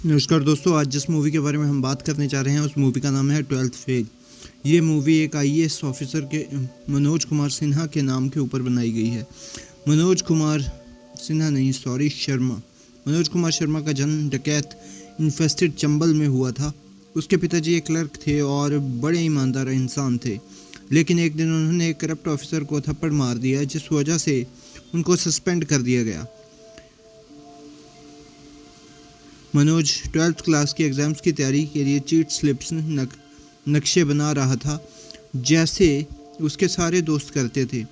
नमस्कार दोस्तों, आज जिस मूवी के बारे में हम बात करने जा रहे हैं उस मूवी का नाम है 12th फेल। ये मूवी एक आईएएस ऑफिसर के मनोज कुमार सिन्हा के नाम के ऊपर बनाई गई है। मनोज कुमार सिन्हा नहीं, सॉरी, शर्मा। मनोज कुमार शर्मा का जन्म डकैत इन्फेस्टेड चंबल में हुआ था। उसके पिताजी एक क्लर्क थे और बड़े ईमानदार इंसान थे, लेकिन एक दिन उन्होंने एक करप्ट ऑफिसर को थप्पड़ मार दिया, जिस वजह से उनको सस्पेंड कर दिया गया। मनोज 12th क्लास के एग्ज़ाम्स की तैयारी के लिए चीट स्लिप्स नक्शे बना रहा था, जैसे उसके सारे दोस्त करते थे।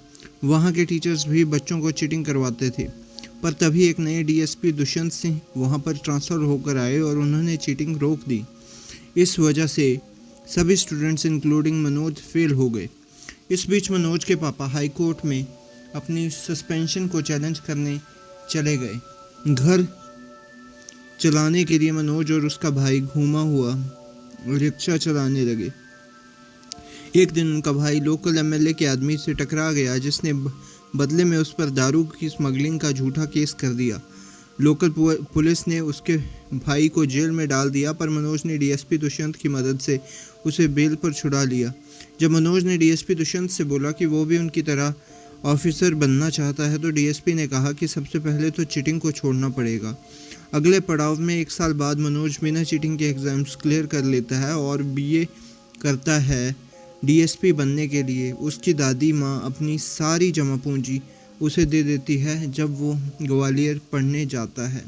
वहाँ के टीचर्स भी बच्चों को चीटिंग करवाते थे, पर तभी एक नए डीएसपी दुष्यंत सिंह वहाँ पर ट्रांसफ़र होकर आए और उन्होंने चीटिंग रोक दी। इस वजह से सभी स्टूडेंट्स इंक्लूडिंग मनोज फेल हो गए। इस बीच मनोज के पापा हाई कोर्ट में अपनी सस्पेंशन को चैलेंज करने चले गए। घर चलाने के लिए मनोज और उसका भाई घूमा हुआ रिक्शा चलाने लगे। एक दिन उनका भाई लोकल एमएलए के आदमी से टकरा गया, जिसने बदले में उस पर दारू की स्मगलिंग का झूठा केस कर दिया। लोकल पुलिस ने उसके भाई को जेल में डाल दिया, पर मनोज ने डीएसपी दुष्यंत की मदद से उसे बेल पर छुड़ा लिया। जब मनोज ने डीएसपी दुष्यंत से बोला कि वो भी उनकी तरह ऑफिसर बनना चाहता है, तो डीएसपी ने कहा कि सबसे पहले तो चीटिंग को छोड़ना पड़ेगा। अगले पड़ाव में 1 साल बाद मनोज बिना चीटिंग के एग्ज़ाम्स क्लियर कर लेता है और बीए करता है। डीएसपी बनने के लिए उसकी दादी माँ अपनी सारी जमा पूंजी उसे दे देती है जब वो ग्वालियर पढ़ने जाता है,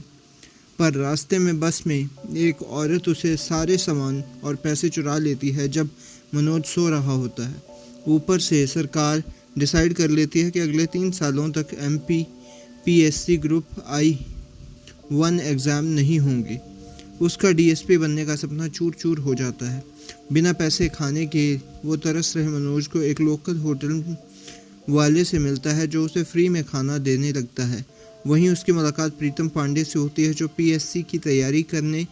पर रास्ते में बस में एक औरत उसे सारे सामान और पैसे चुरा लेती है जब मनोज सो रहा होता है। ऊपर से सरकार डिसाइड कर लेती है कि अगले 3 सालों तक एमपीपीएससी ग्रुप I-1 एग्ज़ाम नहीं होंगे। उसका डीएसपी बनने का सपना चूर चूर हो जाता है। बिना पैसे खाने के वो तरस रहे मनोज को एक लोकल होटल वाले से मिलता है, जो उसे फ्री में खाना देने लगता है। वहीं उसकी मुलाकात प्रीतम पांडे से होती है, जो पीएससी की तैयारी करने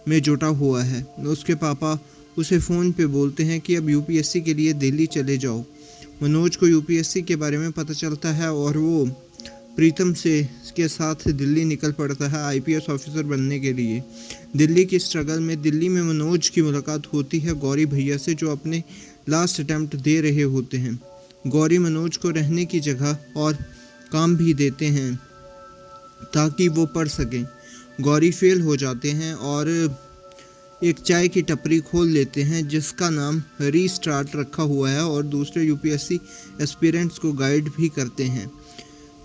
में जुटा हुआ है। उसके पापा उसे फ़ोन पे बोलते हैं कि अब यूपीएससी के लिए दिल्ली चले जाओ। मनोज को यूपीएससी के बारे में पता चलता है और वो प्रीतम के साथ दिल्ली निकल पड़ता है आईपीएस ऑफिसर बनने के लिए। दिल्ली की स्ट्रगल में दिल्ली में मनोज की मुलाकात होती है गौरी भैया से, जो अपने लास्ट अटैम्प्ट दे रहे होते हैं। गौरी मनोज को रहने की जगह और काम भी देते हैं ताकि वो पढ़ सकें। गौरी फेल हो जाते हैं और एक चाय की टपरी खोल लेते हैं, जिसका नाम रीस्टार्ट रखा हुआ है, और दूसरे यूपीएससी एस्पिरेंट्स को गाइड भी करते हैं।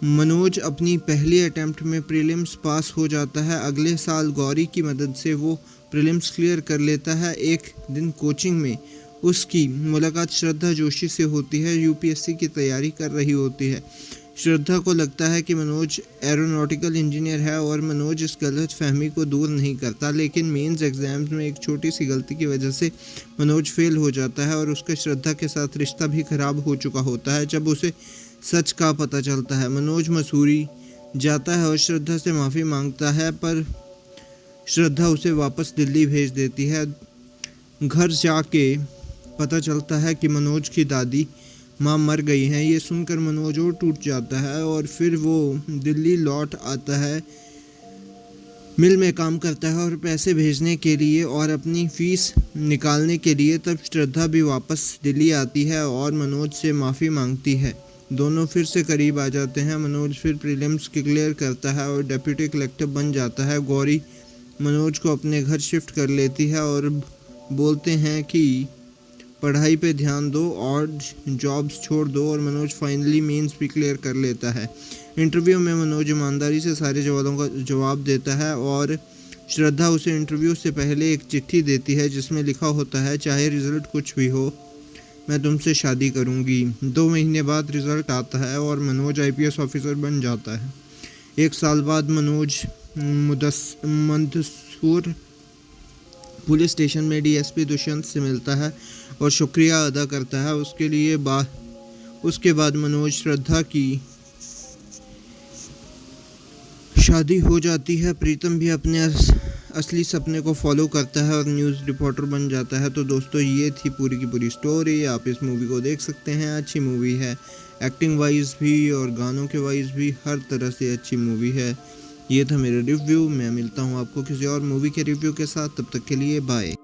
मनोज अपनी पहली अटैम्प्ट में प्रीलिम्स पास हो जाता है। अगले साल गौरी की मदद से वो प्रीलिम्स क्लियर कर लेता है। एक दिन कोचिंग में उसकी मुलाकात श्रद्धा जोशी से होती है, यूपीएससी की तैयारी कर रही होती है। श्रद्धा को लगता है कि मनोज एरोनॉटिकल इंजीनियर है और मनोज इस गलत फहमी को दूर नहीं करता, लेकिन मेंस एग्जाम्स में एक छोटी सी गलती की वजह से मनोज फेल हो जाता है और उसका श्रद्धा के साथ रिश्ता भी खराब हो चुका होता है। जब उसे सच का पता चलता है, मनोज मसूरी जाता है और श्रद्धा से माफ़ी मांगता है, पर श्रद्धा उसे वापस दिल्ली भेज देती है। घर जाके पता चलता है कि मनोज की दादी माँ मर गई हैं। ये सुनकर मनोज और टूट जाता है और फिर वो दिल्ली लौट आता है। मिल में काम करता है और पैसे भेजने के लिए और अपनी फ़ीस निकालने के लिए। तब श्रद्धा भी वापस दिल्ली आती है और मनोज से माफ़ी मांगती है। दोनों फिर से करीब आ जाते हैं। मनोज फिर प्रीलिम्स क्लियर करता है और डिप्टी कलेक्टर बन जाता है। गौरी मनोज को अपने घर शिफ्ट कर लेती है और बोलते हैं कि पढ़ाई पे ध्यान दो और जॉब्स छोड़ दो, और मनोज फाइनली मेंस भी क्लियर कर लेता है। इंटरव्यू में मनोज ईमानदारी से सारे सवालों का जवाब देता है और श्रद्धा उसे इंटरव्यू से पहले एक चिट्ठी देती है, जिसमें लिखा होता है, चाहे रिज़ल्ट कुछ भी हो, मैं तुमसे शादी करूंगी। 2 महीने बाद रिज़ल्ट आता है और मनोज आईपीएस ऑफिसर बन जाता है। 1 साल बाद मनोज मंदसौर पुलिस स्टेशन में डीएसपी दुष्यंत से मिलता है और शुक्रिया अदा करता है। उसके बाद मनोज श्रद्धा की शादी हो जाती है। प्रीतम भी अपने असली सपने को फॉलो करता है और न्यूज़ रिपोर्टर बन जाता है। तो दोस्तों, ये थी पूरी की पूरी स्टोरी। आप इस मूवी को देख सकते हैं, अच्छी मूवी है, एक्टिंग वाइज भी और गानों के वाइज भी हर तरह से अच्छी मूवी है। ये था मेरा रिव्यू। मैं मिलता हूँ आपको किसी और मूवी के रिव्यू के साथ, तब तक के लिए बाय।